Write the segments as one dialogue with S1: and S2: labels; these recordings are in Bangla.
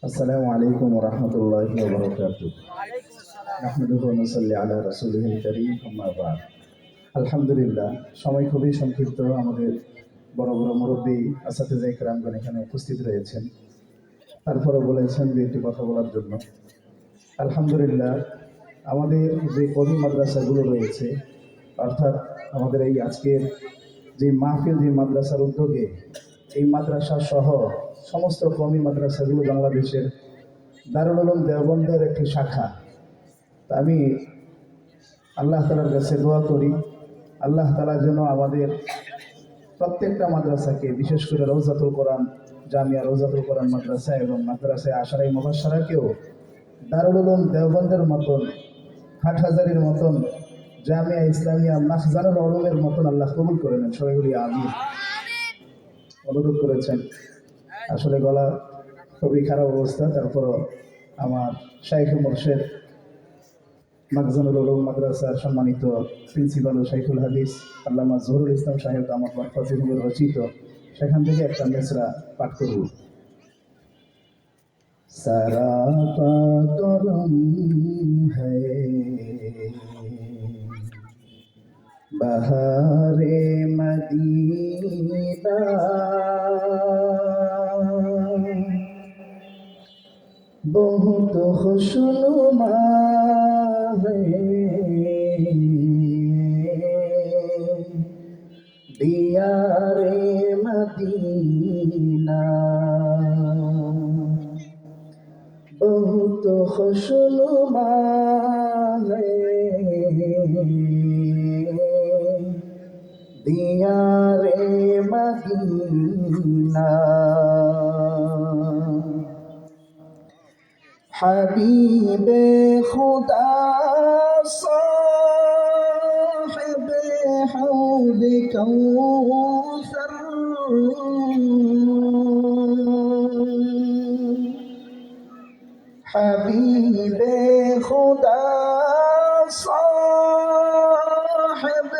S1: আসসালামু আলাইকুম ওয়া রাহমাতুল্লাহি ওয়া বারাকাতুহু। নাহমাদুহু ওয়া নুসাল্লি আলা রাসূলিহিল কারীম, আম্মা বা'দ। আলহামদুলিল্লাহ, সময় খুবই সংক্ষিপ্ত। আমাদের বড় বড় মুরব্বী আসাতিজা ইকরামগণ এখানে উপস্থিত রয়েছেন। তারপরে বলেছেন যে একটি কথা বলার জন্য। আলহামদুলিল্লাহ, আমাদের যে কওমি মাদ্রাসাগুলো রয়েছে, অর্থাৎ আমাদের এই আজকের যে মাহফিল, যে মাদ্রাসার উদ্যোগে এই মাদ্রাসা সহ সমস্ত কওমি মাদ্রাসাগুলো বাংলাদেশের দারুল উলুম দেওবন্দের একটি শাখা। তা আমি আল্লাহ তাআলার কাছে দোয়া করি, আল্লাহ তাআলা যেন আমাদের প্রত্যেকটা মাদ্রাসাকে, বিশেষ করে রওজাতুল কোরআন জামিয়া, রওজাতুল কোরআন মাদ্রাসা এবং মাদ্রাসায় আশারায়ে মুবাশশারাকেও দারুল উলুম দেওবন্দের মতন, হাটহাজারীর মতন, জামিয়া ইসলামিয়া মাখজানুল উলুমের মতন আল্লাহ কবুল করে নেন। সবাই বলি আমিন। অনুরোধ করেছেন, আসলে গলা খুবই খারাপ অবস্থা, তারপরও আমার শাইখ মুর্শেদ মাখজানুল উলুম মাদ্রাসার সম্মানিত প্রিন্সিপাল ও শাইখুল হাদিস আল্লামা জহুরুল ইসলাম সাহেব আমার মারফতিহুমের রচিত, সেখান থেকে একটা মেসরা পাঠ করব। সারাপা করম হ্যায় বাহারে মদিনা, बहुत खुशनुमा है दियारे मदीना, बहुत खुशनुमा है दियारे मदीना। हबीबे खुदा साहिब हौद कौसर, हबीबे खुदा साहिब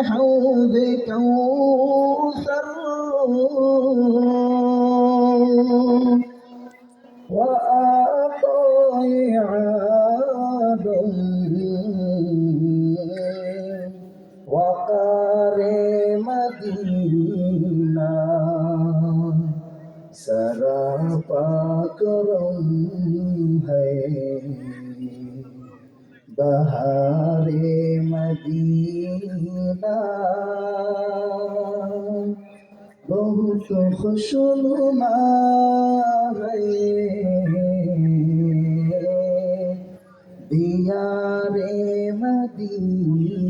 S1: हौद कौसर, वक़ार मदीना, सरापा करम है बहारे मदीना, बहुत खुशनुमा है दियारे मदीना।